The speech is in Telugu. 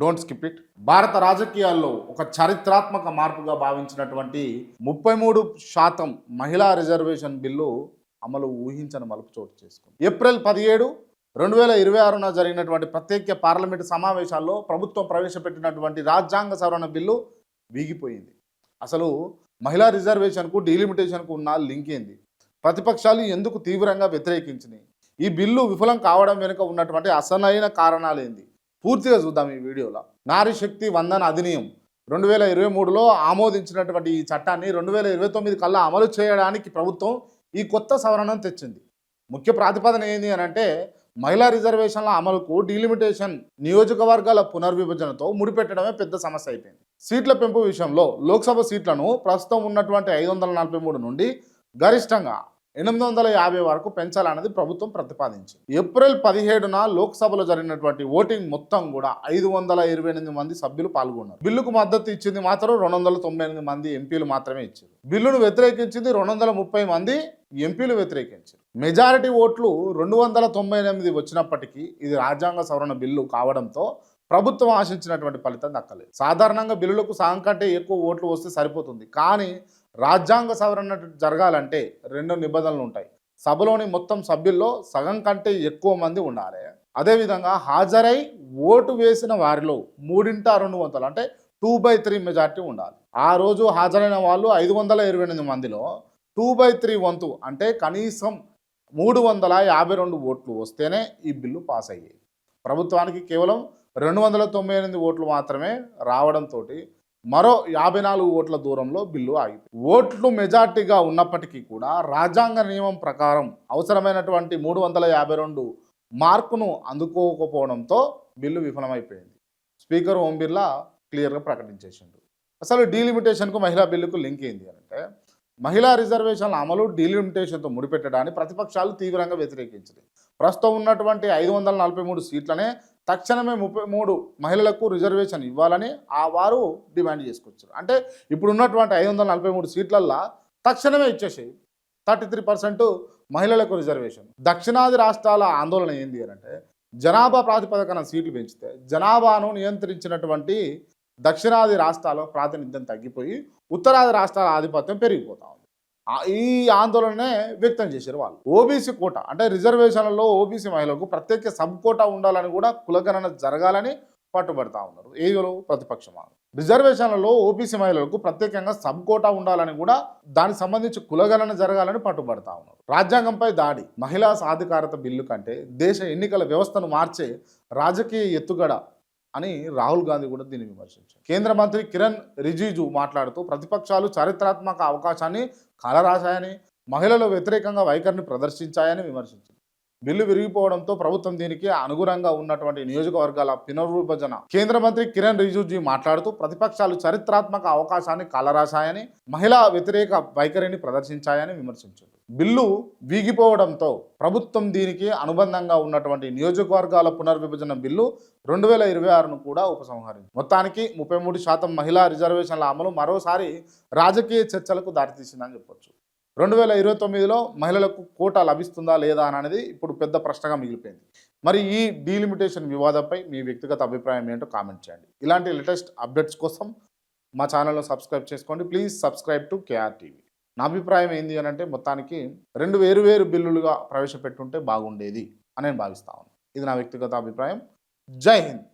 Don't skip it. భారత రాజకీయాల్లో ఒక చారిత్రాత్మక మార్పుగా భావించినటువంటి 33% మహిళా రిజర్వేషన్ బిల్లు అమలు ఊహించని మలుపు చోటు చేసుకుంది. ఏప్రిల్ 17, 2026 జరిగినటువంటి ప్రత్యేక పార్లమెంటు సమావేశాల్లో ప్రభుత్వం ప్రవేశపెట్టినటువంటి రాజ్యాంగ సవరణ బిల్లు వీగిపోయింది. అసలు మహిళా రిజర్వేషన్కు డీలిమిటేషన్కు ఉన్న లింక్ ఏంది? ప్రతిపక్షాలు ఎందుకు తీవ్రంగా వ్యతిరేకించినాయి? ఈ బిల్లు విఫలం కావడం వెనుక ఉన్నటువంటి అసలైన కారణాలు ఏంది? పూర్తిగా చూద్దాం ఈ వీడియోలో. నారీ శక్తి వందన అధినియం 2023లో ఆమోదించినటువంటి ఈ చట్టాన్ని 2029 కల్లా అమలు చేయడానికి ప్రభుత్వం ఈ కొత్త సవరణను తెచ్చింది. ముఖ్య ప్రాతిపదన ఏంది అని అంటే మహిళా రిజర్వేషన్ల అమలుకు డీలిమిటేషన్ నియోజకవర్గాల పునర్విభజనతో ముడిపెట్టడమే పెద్ద సమస్య అయిపోయింది. సీట్ల పెంపు విషయంలో లోక్సభ సీట్లను ప్రస్తుతం ఉన్నటువంటి 543 నుండి గరిష్టంగా 850 వరకు పెంచాలన్నది ప్రభుత్వం ప్రతిపాదించింది. ఏప్రిల్ 17న లోక్సభలో జరిగినటువంటి ఓటింగ్ మొత్తం కూడా 528 మంది సభ్యులు పాల్గొన్నారు. బిల్లుకు మద్దతు ఇచ్చింది మాత్రం 298 మంది ఎంపీలు మాత్రమే ఇచ్చారు. బిల్లును వ్యతిరేకించింది 230 మంది ఎంపీలు వ్యతిరేకించారు. మెజారిటీ ఓట్లు 298 వచ్చినప్పటికీ ఇది రాజ్యాంగ సవరణ బిల్లు కావడంతో ప్రభుత్వం ఆశించినటువంటి ఫలితం దక్కలేదు. సాధారణంగా బిల్లులకు సగం కంటే ఎక్కువ ఓట్లు వస్తే సరిపోతుంది. కానీ రాజ్యాంగ సవరణ జరగాలంటే 2 నిబంధనలు ఉంటాయి. సభలోని మొత్తం సభ్యుల్లో సగం కంటే ఎక్కువ మంది ఉండాలి. అదేవిధంగా హాజరై ఓటు వేసిన వారిలో 3/2 అంటే 2/3 మెజార్టీ ఉండాలి. ఆ రోజు హాజరైన వాళ్ళు 528 మందిలో 2/3 వంతు అంటే కనీసం 352 ఓట్లు వస్తేనే ఈ బిల్లు పాస్ అయ్యేది. ప్రభుత్వానికి కేవలం 298 ఓట్లు మాత్రమే రావడంతో మరో 54 ఓట్ల దూరంలో బిల్లు ఆగిపోయింది. ఓట్లు మెజార్టీగా ఉన్నప్పటికీ కూడా రాజ్యాంగ నియమం ప్రకారం అవసరమైనటువంటి 352 మార్కును అందుకోకపోవడంతో బిల్లు విఫలమైపోయింది. స్పీకర్ ఓం బిర్లా క్లియర్గా ప్రకటించేసిండు. అసలు డీలిమిటేషన్కు మహిళా బిల్లుకు లింక్ ఏంది అంటే మహిళా రిజర్వేషన్ల అమలు డీలిమిటేషన్తో ముడిపెట్టడాన్ని ప్రతిపక్షాలు తీవ్రంగా వ్యతిరేకించాయి. ప్రస్తుతం ఉన్నటువంటి 543 సీట్లనే తక్షణమే 33 మహిళలకు రిజర్వేషన్ ఇవ్వాలని వారు డిమాండ్ చేసుకొచ్చారు. అంటే ఇప్పుడు ఉన్నటువంటి 543 సీట్లల్లో తక్షణమే ఇచ్చేసేయి 33% మహిళలకు రిజర్వేషన్. దక్షిణాది రాష్ట్రాల ఆందోళన ఏంది అంటే జనాభా ప్రాతిపదికన సీట్లు పెంచితే జనాభాను నియంత్రించినటువంటి దక్షిణాది రాష్ట్రాల ప్రాతినిధ్యం తగ్గిపోయి ఉత్తరాది రాష్ట్రాల ఆధిపత్యం పెరిగిపోతా ఉంది. ఈ ఆందోళననే వ్యక్తం చేశారు వాళ్ళు. ఓబీసీ కోటా అంటే రిజర్వేషన్లలో ఓబీసీ మహిళలకు ప్రత్యేక సబ్ కోటా ఉండాలని కూడా కులగణన జరగాలని పట్టుబడతా ఉన్నారు. ఏదో ప్రతిపక్షం రిజర్వేషన్లలో ఓబీసీ మహిళలకు ప్రత్యేకంగా సబ్ కోటా ఉండాలని కూడా దానికి సంబంధించి కులగణన జరగాలని పట్టుబడతా ఉన్నారు. రాజ్యాంగంపై దాడి మహిళా సాధికారత బిల్లు కంటే దేశ ఎన్నికల వ్యవస్థను మార్చే రాజకీయ ఎత్తుగడ అని రాహుల్ గాంధీ కూడా దీన్ని విమర్శించారు. కేంద్ర మంత్రి కిరణ్ రిజిజు మాట్లాడుతూ ప్రతిపక్షాలు చారిత్రాత్మక అవకాశాన్ని కాలరాశాయని మహిళల వ్యతిరేకంగా వైఖరిని ప్రదర్శించాయని విమర్శించారు. బిల్లు విరిగిపోవడంతో ప్రభుత్వం దీనికి అనుగుణంగా ఉన్నటువంటి నియోజకవర్గాల పునర్విభజన కేంద్ర మంత్రి కిరణ్ రిజిజు మాట్లాడుతూ ప్రతిపక్షాలు చారిత్రాత్మక అవకాశాన్ని కాలరాశాయని మహిళా వ్యతిరేక వైఖరిని ప్రదర్శించాయని విమర్శించారు. బిల్లు వీగిపోవడంతో ప్రభుత్వం దీనికి అనుబంధంగా ఉన్నటువంటి నియోజకవర్గాల పునర్విభజన బిల్లు 2026ను కూడా ఉపసంహరించింది. మొత్తానికి 33% మహిళా రిజర్వేషన్ల అమలు మరోసారి రాజకీయ చర్చలకు దారితీసిందని చెప్పొచ్చు. 2029లో మహిళలకు కోటా లభిస్తుందా లేదా అనేది ఇప్పుడు పెద్ద ప్రశ్నగా మిగిలిపోయింది. మరి ఈ డీలిమిటేషన్ వివాదంపై మీ వ్యక్తిగత అభిప్రాయం ఏంటో కామెంట్ చేయండి. ఇలాంటి లేటెస్ట్ అప్డేట్స్ కోసం మా ఛానల్ను సబ్స్క్రైబ్ చేసుకోండి. Please subscribe to KR TV. నా అభిప్రాయం ఏంది అని అంటే మొత్తానికి 2 వేరు బిల్లులుగా ప్రవేశపెట్టుంటే బాగుండేది అని నేను భావిస్తాను. ఇది నా వ్యక్తిగత అభిప్రాయం. జై హింద్.